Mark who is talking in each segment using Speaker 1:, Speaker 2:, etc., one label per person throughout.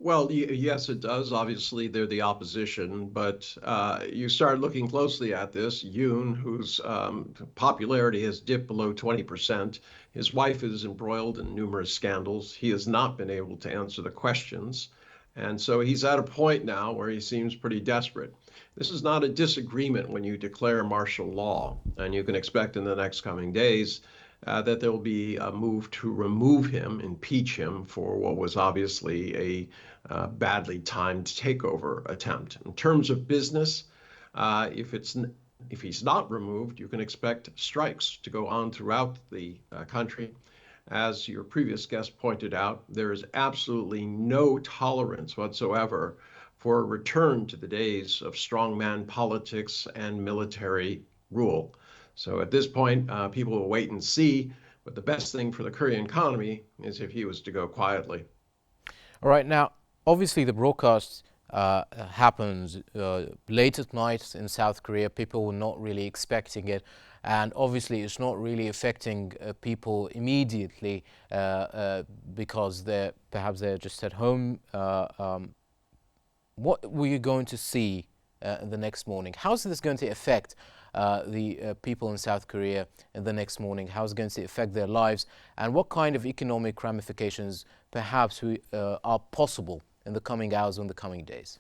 Speaker 1: Well, yes, it does. Obviously, they're the opposition, but you start looking closely at this. Yoon, whose popularity has dipped below 20%, his wife is embroiled in numerous scandals. He has not been able to answer the questions. And so he's at a point now where he seems pretty desperate. This is not a disagreement when you declare martial law, and you can expect in the next coming days that there will be a move to remove him, impeach him for what was obviously a badly timed takeover attempt. In terms of business, if he's not removed, you can expect strikes to go on throughout the country. As your previous guest pointed out, there is absolutely no tolerance whatsoever for a return to the days of strongman politics and military rule. So at this point, people will wait and see. But the best thing for the Korean economy is if he was to go quietly.
Speaker 2: All right, now, obviously the broadcast happens late at night in South Korea. People were not really expecting it. And obviously it's not really affecting people immediately because perhaps they're just at home. What were you going to see the next morning? How is this going to affect the people in South Korea in the next morning? How is it going to affect their lives? And what kind of economic ramifications perhaps are possible in the coming hours or in the coming days?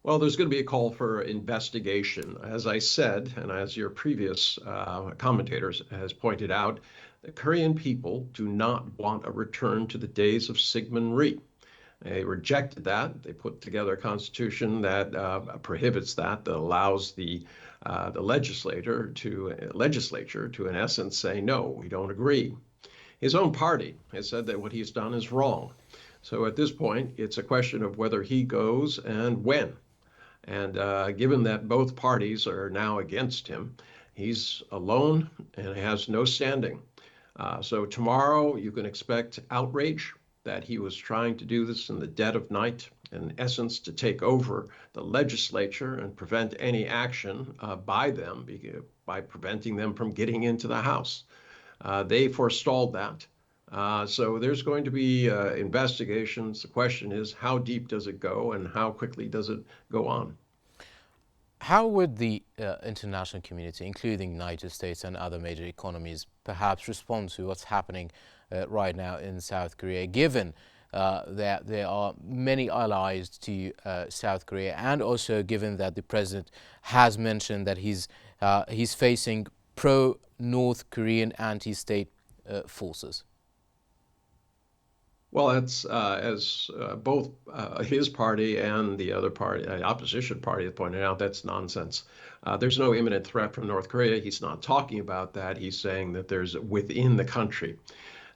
Speaker 1: Well, there's going to be a call for investigation. As I said, and as your previous commentators has pointed out, the Korean people do not want a return to the days of Syngman Rhee. They rejected that. They put together a constitution that prohibits that allows the legislature to, in essence, say, no, we don't agree. His own party has said that what he's done is wrong. So at this point, it's a question of whether he goes and when. And given that both parties are now against him, he's alone and has no standing. So tomorrow you can expect outrage that he was trying to do this in the dead of night, in essence, to take over the legislature and prevent any action by them, by preventing them from getting into the House. They forestalled that. So there's going to be investigations. The question is, how deep does it go and how quickly does it go on?
Speaker 2: How would the international community, including the United States and other major economies, perhaps respond to what's happening right now in South Korea, given that there are many allies to South Korea, and also given that the president has mentioned that he's facing pro-North Korean anti-state forces?
Speaker 1: Well, that's as both his party and the other party, opposition party, have pointed out, that's nonsense. There's no imminent threat from North Korea. He's not talking about that. He's saying that there's within the country.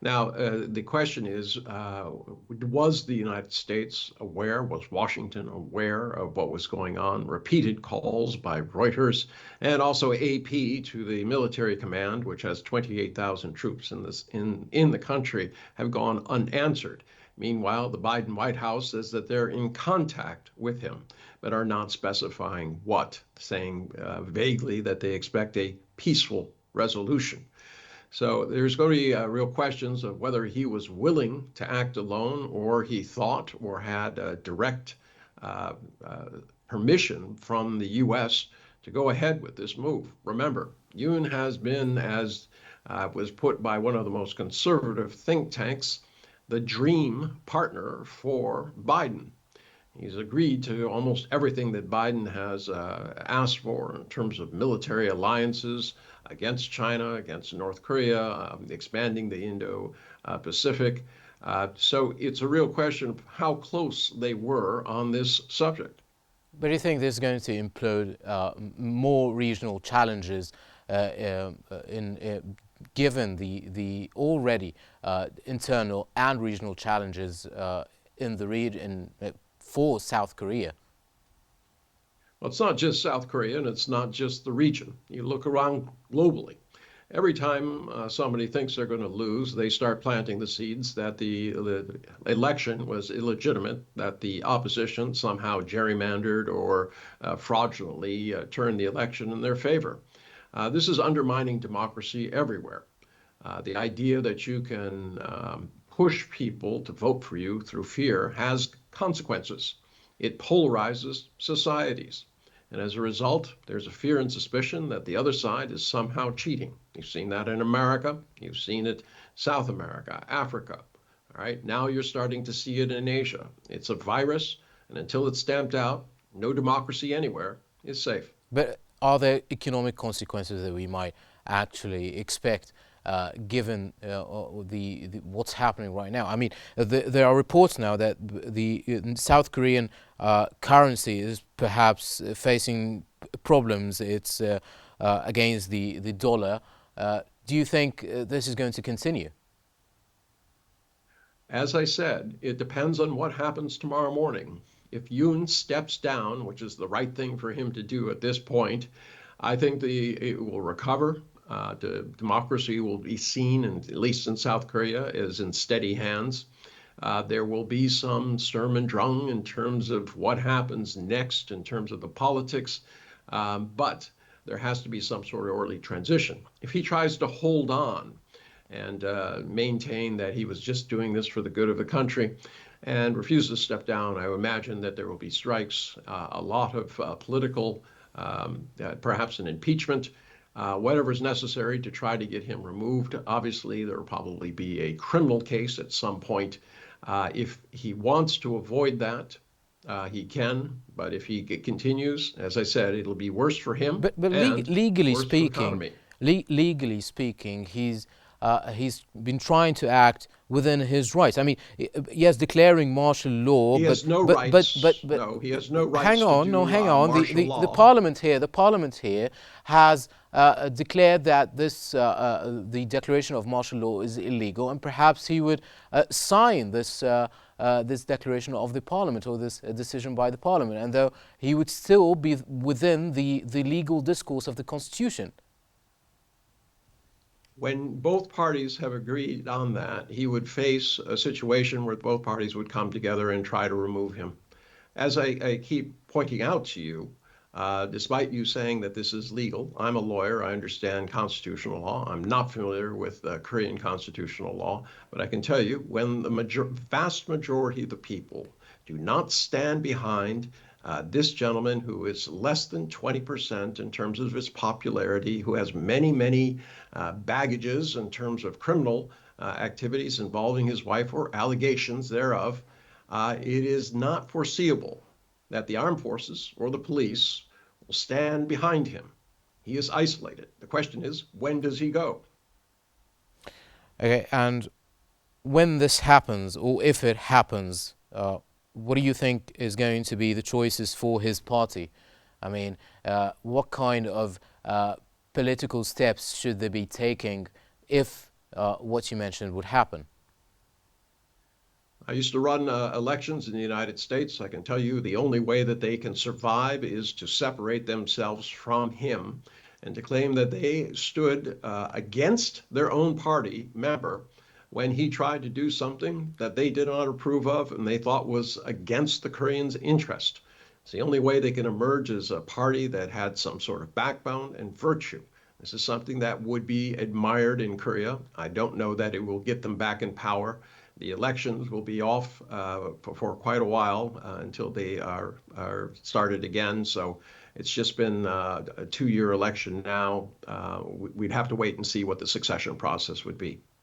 Speaker 1: Now, the question is, was the United States aware, was Washington aware of what was going on? Repeated calls by Reuters and also AP to the military command, which has 28,000 troops in the country, have gone unanswered. Meanwhile, the Biden White House says that they're in contact with him, but are not specifying what, saying vaguely that they expect a peaceful resolution. So there's going to be real questions of whether he was willing to act alone or he thought or had direct permission from the U.S. to go ahead with this move. Remember, Yoon has been, as was put by one of the most conservative think tanks, the dream partner for Biden. He's agreed to almost everything that Biden has asked for in terms of military alliances against China, against North Korea, expanding the Indo-Pacific. So it's a real question of how close they were on this subject.
Speaker 2: But do you think there's going to implode more regional challenges given the already internal and regional challenges in the region for South Korea?
Speaker 1: Well, it's not just South Korea and it's not just the region. You look around globally. Every time somebody thinks they're going to lose, they start planting the seeds that the election was illegitimate, that the opposition somehow gerrymandered or fraudulently turned the election in their favor. This is undermining democracy everywhere. The idea that you can push people to vote for you through fear has consequences. It polarizes societies. And as a result, there's a fear and suspicion that the other side is somehow cheating. You've seen that in America. You've seen it South America, Africa. All right. Now you're starting to see it in Asia. It's a virus, and until it's stamped out, no democracy anywhere is safe.
Speaker 2: But are there economic consequences that we might actually expect, given what's happening right now? I mean, there are reports now that the South Korean currency is perhaps facing problems. It's against the dollar. Do you think this is going to continue?
Speaker 1: As I said, it depends on what happens tomorrow morning. If Yoon steps down, which is the right thing for him to do at this point, I think it will recover. The democracy will be seen, and at least in South Korea, as in steady hands. There will be some Sturm und Drang in terms of what happens next in terms of the politics, but there has to be some sort of orderly transition. If he tries to hold on and maintain that he was just doing this for the good of the country and refuses to step down, I would imagine that there will be strikes, a lot of political, perhaps an impeachment, whatever is necessary to try to get him removed. Obviously, there will probably be a criminal case at some point. If he wants to avoid that, he can, but if he continues, as I said, it'll be worse for him
Speaker 2: But
Speaker 1: and
Speaker 2: legally
Speaker 1: worse for the
Speaker 2: speaking,
Speaker 1: economy.
Speaker 2: legally speaking, he's been trying to act within his rights. I mean, yes, declaring martial law,
Speaker 1: He has no rights. No, he has no rights
Speaker 2: hang
Speaker 1: to
Speaker 2: on, no,
Speaker 1: do
Speaker 2: hang on.
Speaker 1: martial
Speaker 2: The
Speaker 1: law.
Speaker 2: parliament here has declared that the declaration of martial law is illegal, and perhaps he would sign this declaration of the parliament, or this decision by the parliament, and though he would still be within the legal discourse of the constitution.
Speaker 1: When both parties have agreed on that, he would face a situation where both parties would come together and try to remove him. As I keep pointing out to you, despite you saying that this is legal, I'm a lawyer. I understand constitutional law. I'm not familiar with Korean constitutional law, but I can tell you when the vast majority of the people do not stand behind this gentleman, who is less than 20% in terms of his popularity, who has many, many baggages in terms of criminal activities involving his wife or allegations thereof, it is not foreseeable that the armed forces or the police will stand behind him. He is isolated. The question is, when does he go?
Speaker 2: Okay, and when this happens, or if it happens, what do you think is going to be the choices for his party? I mean, what kind of political steps should they be taking if what you mentioned would happen?
Speaker 1: I used to run elections in the United States. I can tell you the only way that they can survive is to separate themselves from him and to claim that they stood against their own party member when he tried to do something that they did not approve of and they thought was against the Koreans' interest. It's the only way they can emerge as a party that had some sort of backbone and virtue. This is something that would be admired in Korea. I don't know that it will get them back in power. The elections will be off for quite a while until they are started again. So it's just been a 2-year election now. We'd have to wait and see what the succession process would be.